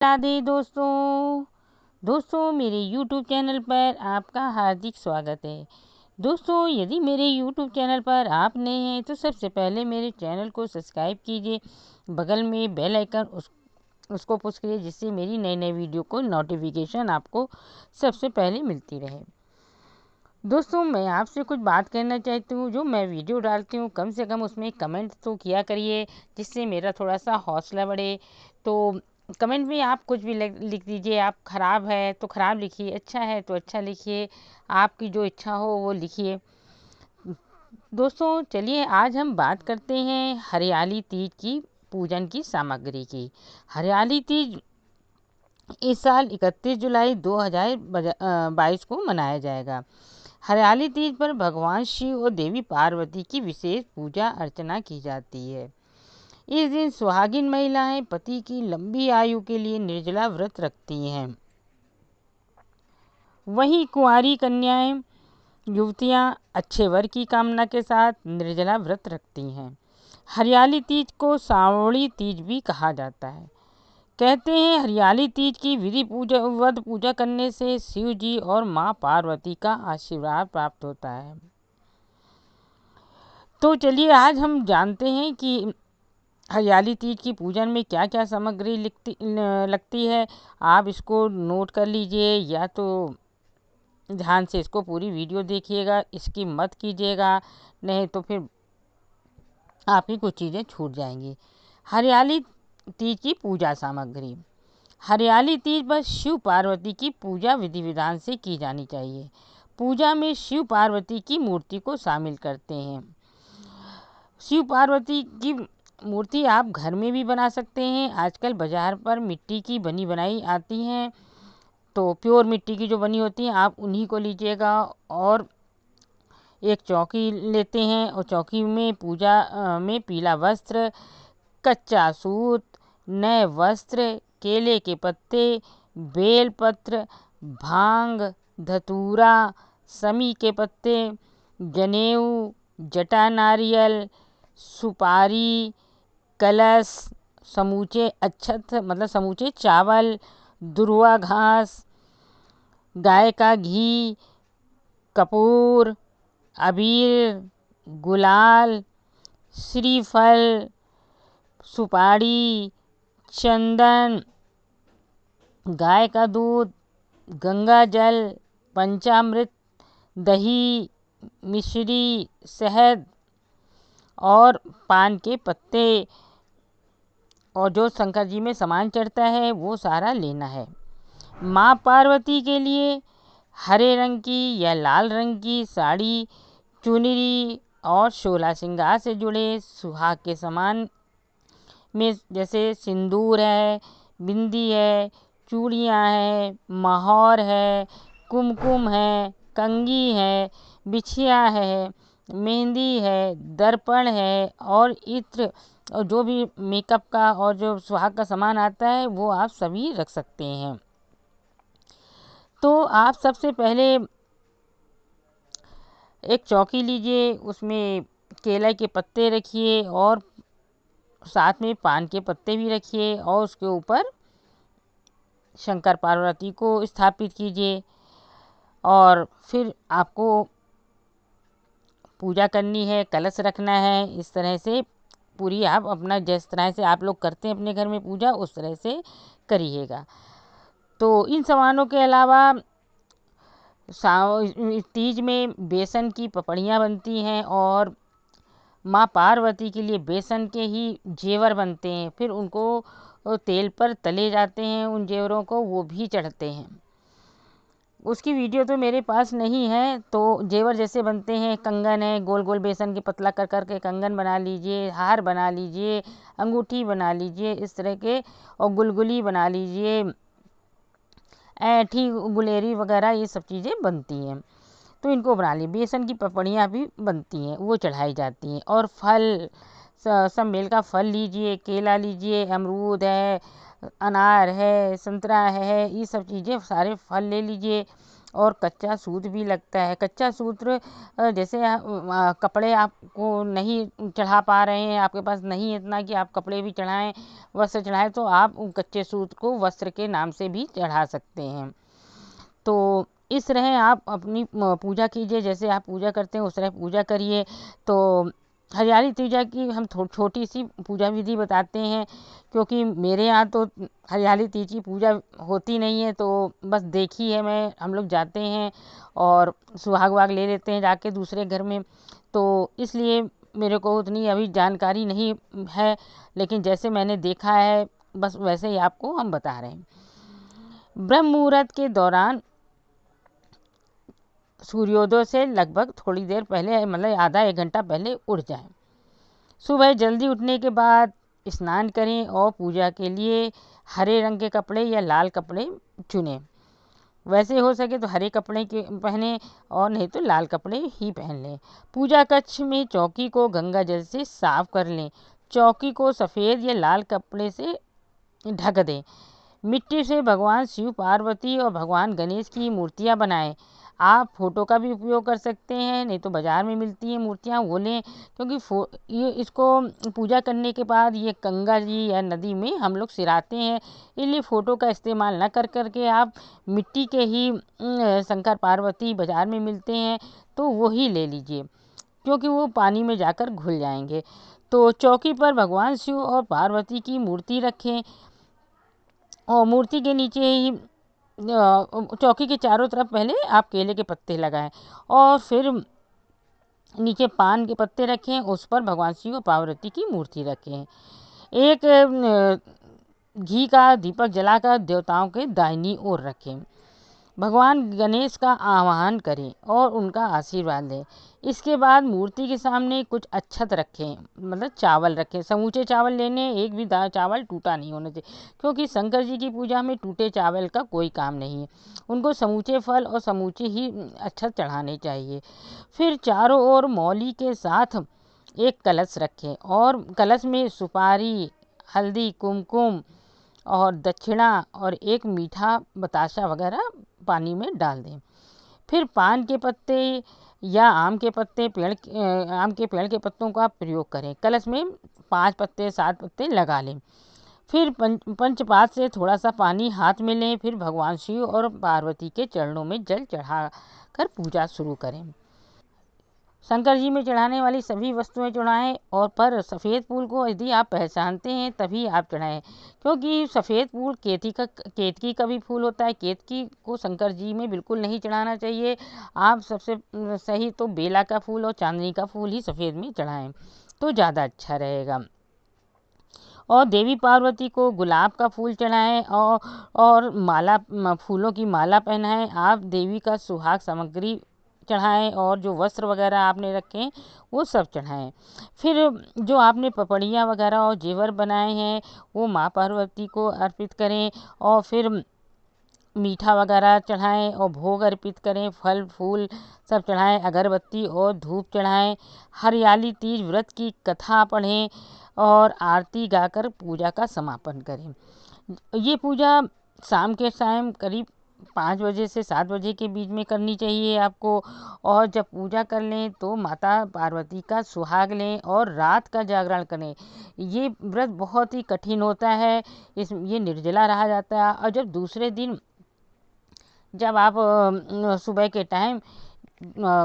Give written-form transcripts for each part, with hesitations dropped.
राधे दोस्तों मेरे YouTube channel पर आपका हार्दिक स्वागत है। दोस्तों, यदि मेरे YouTube चैनल पर आप नए हैं तो सबसे पहले मेरे चैनल को सब्सक्राइब कीजिए। बगल में बेल आइकन उसको पुश कीजिए, जिससे मेरी नई वीडियो को नोटिफिकेशन आपको सबसे पहले मिलती रहे। दोस्तों, मैं आपसे कुछ बात करना चाहती हूँ। जो मैं वीडियो डालती हूँ कम से कम उसमें कमेंट तो किया करिए, जिससे मेरा थोड़ा सा हौसला बढ़े। तो कमेंट में आप कुछ भी लिख दीजिए। आप ख़राब है तो ख़राब लिखिए, अच्छा है तो अच्छा लिखिए, आपकी जो इच्छा हो वो लिखिए। दोस्तों, चलिए आज हम बात करते हैं हरियाली तीज की पूजन की सामग्री की। हरियाली तीज इस साल 31 जुलाई 2022 को मनाया जाएगा। हरियाली तीज पर भगवान शिव और देवी पार्वती की विशेष पूजा अर्चना की जाती है। इस दिन सुहागिन महिलाएं पति की लंबी आयु के लिए निर्जला व्रत रखती हैं। वहीं कुंवारी कन्याएं युवतियां अच्छे वर की कामना के साथ निर्जला व्रत रखती हैं। हरियाली तीज को सावड़ी तीज भी कहा जाता है। कहते हैं हरियाली तीज की विधि पूजा करने से शिव जी और माँ पार्वती का आशीर्वाद प्राप्त होता है। तो चलिए आज हम जानते हैं कि हरियाली तीज की पूजन में क्या क्या सामग्री लगती है। आप इसको नोट कर लीजिए, या तो ध्यान से इसको पूरी वीडियो देखिएगा, इसकी मत कीजिएगा, नहीं तो फिर आपकी कुछ चीज़ें छूट जाएंगी। हरियाली तीज की पूजा सामग्री। हरियाली तीज पर शिव पार्वती की पूजा विधि विधान से की जानी चाहिए। पूजा में शिव पार्वती की मूर्ति को शामिल करते हैं। शिव पार्वती की मूर्ति आप घर में भी बना सकते हैं। आजकल बाज़ार पर मिट्टी की बनी बनाई आती हैं, तो प्योर मिट्टी की जो बनी होती हैं आप उन्हीं को लीजिएगा। और एक चौकी लेते हैं, और चौकी में पूजा में पीला वस्त्र, कच्चा सूत, नए वस्त्र, केले के पत्ते, बेलपत्र, भांग, धतूरा, समी के पत्ते, जनेऊ, जटा नारियल, सुपारी, कलश, समूचे अक्षत मतलब समूचे चावल, दुर्वा घास, गाय का घी, कपूर, अबीर, गुलाल, श्रीफल, सुपारी, चंदन, गाय का दूध, गंगा जल, पंचामृत, दही, मिश्री, शहद और पान के पत्ते, और जो शंकर जी में सामान चढ़ता है वो सारा लेना है। माँ पार्वती के लिए हरे रंग की या लाल रंग की साड़ी, चुनरी और 16 श्रृंगार से जुड़े सुहाग के सामान में जैसे सिंदूर है, बिंदी है, चूड़ियाँ हैं, महावर है, कुमकुम है, कंघी है, बिछिया है, मेहंदी है, दर्पण है और इत्र, और जो भी मेकअप का और जो सुहाग का सामान आता है वो आप सभी रख सकते हैं। तो आप सबसे पहले एक चौकी लीजिए, उसमें केले के पत्ते रखिए और साथ में पान के पत्ते भी रखिए, और उसके ऊपर शंकर पार्वती को स्थापित कीजिए। और फिर आपको पूजा करनी है, कलश रखना है। इस तरह से पूरी आप अपना जिस तरह से आप लोग करते हैं अपने घर में पूजा, उस तरह से करिएगा। तो इन सामानों के अलावा तीज में बेसन की पपड़ियाँ बनती हैं, और माँ पार्वती के लिए बेसन के ही जेवर बनते हैं। फिर उनको तेल पर तले जाते हैं, उन जेवरों को वो भी चढ़ते हैं। उसकी वीडियो तो मेरे पास नहीं है। तो जेवर जैसे बनते हैं, कंगन है, गोल गोल बेसन के पतला कर कर के कंगन बना लीजिए, हार बना लीजिए, अंगूठी बना लीजिए, इस तरह के, और गुलगुली बना लीजिए, ऐंठी, गुलेरी वगैरह ये सब चीज़ें बनती हैं। तो इनको बना ली। बेसन की पपड़ियाँ भी बनती हैं, वो चढ़ाई जाती हैं। और फल, सब मेल का फल लीजिए, केला लीजिए, अमरूद है, अनार है, संतरा है, ये सब चीज़ें सारे फल ले लीजिए। और कच्चा सूत भी लगता है। कच्चा सूत्र जैसे कपड़े आपको नहीं चढ़ा पा रहे हैं, आपके पास नहीं है इतना कि आप कपड़े भी चढ़ाएं, वस्त्र चढ़ाएं, तो आप कच्चे सूत को वस्त्र के नाम से भी चढ़ा सकते हैं। तो इस तरह आप अपनी पूजा कीजिए, जैसे आप पूजा करते हैं उस तरह पूजा करिए। तो हरियाली पूजा की हम छोटी सी पूजा विधि बताते हैं, क्योंकि मेरे यहाँ तो हरियाली तीज की पूजा होती नहीं है, तो बस देखी है मैं। हम लोग जाते हैं और सुहाग वाग ले लेते हैं जाके दूसरे घर में, तो इसलिए मेरे को उतनी अभी जानकारी नहीं है, लेकिन जैसे मैंने देखा है बस वैसे ही आपको हम बता रहे हैं। ब्रह्म मुहूर्त के दौरान सूर्योदय से लगभग थोड़ी देर पहले, मतलब आधा एक घंटा पहले उठ जाएं। सुबह जल्दी उठने के बाद स्नान करें और पूजा के लिए हरे रंग के कपड़े या लाल कपड़े चुनें। वैसे हो सके तो हरे कपड़े के पहने और नहीं तो लाल कपड़े ही पहन लें। पूजा कक्ष में चौकी को गंगा जल से साफ कर लें। चौकी को सफ़ेद या लाल कपड़े से ढक दें। मिट्टी से भगवान शिव पार्वती और भगवान गणेश की मूर्तियां बनाएं। आप फ़ोटो का भी उपयोग कर सकते हैं, नहीं तो बाज़ार में मिलती हैं मूर्तियां, वो लें, क्योंकि ये इसको पूजा करने के बाद ये गंगा जी या नदी में हम लोग सिराते हैं, इसलिए फ़ोटो का इस्तेमाल ना कर करके आप मिट्टी के ही शंकर पार्वती बाज़ार में मिलते हैं तो वो ही ले लीजिए, क्योंकि वो पानी में जाकर घुल जाएंगे। तो चौकी पर भगवान शिव और पार्वती की मूर्ति रखें और मूर्ति के नीचे ही चौकी के चारों तरफ पहले आप केले के पत्ते लगाएं और फिर नीचे पान के पत्ते रखें, उस पर भगवान शिव और पार्वती की मूर्ति रखें। एक घी का दीपक जलाकर देवताओं के दाहिनी ओर रखें। भगवान गणेश का आह्वान करें और उनका आशीर्वाद लें। इसके बाद मूर्ति के सामने कुछ अक्षत रखें, मतलब चावल रखें। समूचे चावल लेने, एक भी चावल टूटा नहीं होना चाहिए, क्योंकि शंकर जी की पूजा में टूटे चावल का कोई काम नहीं है। उनको समूचे फल और समूचे ही अक्षत चढ़ाने चाहिए। फिर चारों ओर मौली के साथ एक कलश रखें और कलश में सुपारी, हल्दी, कुमकुम और दक्षिणा और एक मीठा बताशा वगैरह पानी में डाल दें। फिर पान के पत्ते या आम के पेड़ के पत्तों का प्रयोग करें। कलश में 5 पत्ते 7 पत्ते लगा लें। फिर पंचपात से थोड़ा सा पानी हाथ में लें। फिर भगवान शिव और पार्वती के चरणों में जल चढ़ा कर पूजा शुरू करें। शंकर जी में चढ़ाने वाली सभी वस्तुएं चढ़ाएं और पर सफ़ेद फूल को यदि आप पहचानते हैं तभी आप चढ़ाएं, क्योंकि सफ़ेद फूल केतकी का भी फूल होता है। केतकी को शंकर जी में बिल्कुल नहीं चढ़ाना चाहिए। आप सबसे सही तो बेला का फूल और चांदनी का फूल ही सफ़ेद में चढ़ाएं तो ज़्यादा अच्छा रहेगा। और देवी पार्वती को गुलाब का फूल चढ़ाएं और माला फूलों की माला पहनाएं। आप देवी का सुहाग सामग्री चढ़ाएं और जो वस्त्र वगैरह आपने रखे हैं वो सब चढ़ाएं। फिर जो आपने पपड़ियाँ वगैरह और जेवर बनाए हैं वो माँ पार्वती को अर्पित करें और फिर मीठा वगैरह चढ़ाएं और भोग अर्पित करें, फल फूल सब चढ़ाएं, अगरबत्ती और धूप चढ़ाएं। हरियाली तीज व्रत की कथा पढ़ें और आरती गाकर पूजा का समापन करें। ये पूजा शाम के टाइम करीब 5 बजे से 7 बजे के बीच में करनी चाहिए आपको। और जब पूजा कर लें तो माता पार्वती का सुहाग लें और रात का जागरण करें। ये व्रत बहुत ही कठिन होता है, ये निर्जला रहा जाता है। और जब दूसरे दिन जब आप सुबह के टाइम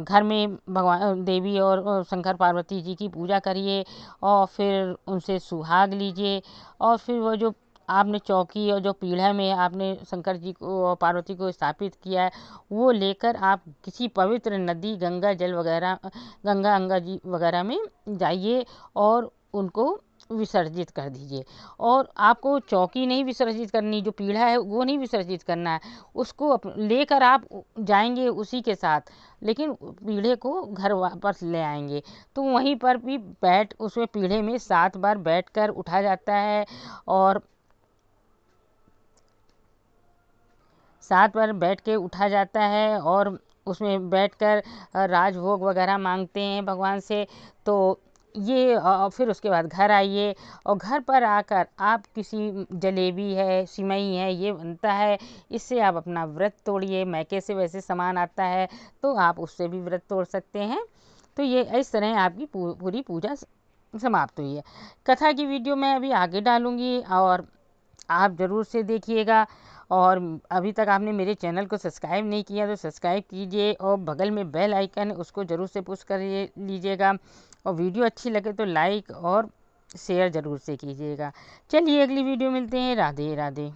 घर में भगवान देवी और शंकर पार्वती जी की पूजा करिए और फिर उनसे सुहाग लीजिए और फिर वो जो आपने चौकी और जो पीढ़ा में आपने शंकर जी को और पार्वती को स्थापित किया है वो लेकर आप किसी पवित्र नदी गंगा जी वगैरह में जाइए और उनको विसर्जित कर दीजिए। और आपको चौकी नहीं विसर्जित करनी, जो पीढ़ा है वो नहीं विसर्जित करना है, उसको लेकर आप जाएंगे उसी के साथ, लेकिन पीढ़े को घर वापस ले आएंगे। तो वहीं पर भी उसमें पीढ़े में 7 बार बैठकर उठा जाता है और 7 बार बैठ के उठा जाता है और उसमें बैठकर राजभोग वगैरह मांगते हैं भगवान से। तो ये फिर उसके बाद घर आइए और घर पर आकर आप किसी जलेबी है, सिमई है, ये बनता है, इससे आप अपना व्रत तोड़िए। मैके से वैसे सामान आता है तो आप उससे भी व्रत तोड़ सकते हैं। तो ये इस तरह आपकी पूरी पूजा समाप्त हुई है। कथा की वीडियो मैं अभी आगे डालूँगी और आप ज़रूर से देखिएगा। और अभी तक आपने मेरे चैनल को सब्सक्राइब नहीं किया तो सब्सक्राइब कीजिए और बगल में बेल आइकन है उसको ज़रूर से पुश कर लीजिएगा। और वीडियो अच्छी लगे तो लाइक और शेयर ज़रूर से कीजिएगा। चलिए अगली वीडियो मिलते हैं। राधे राधे।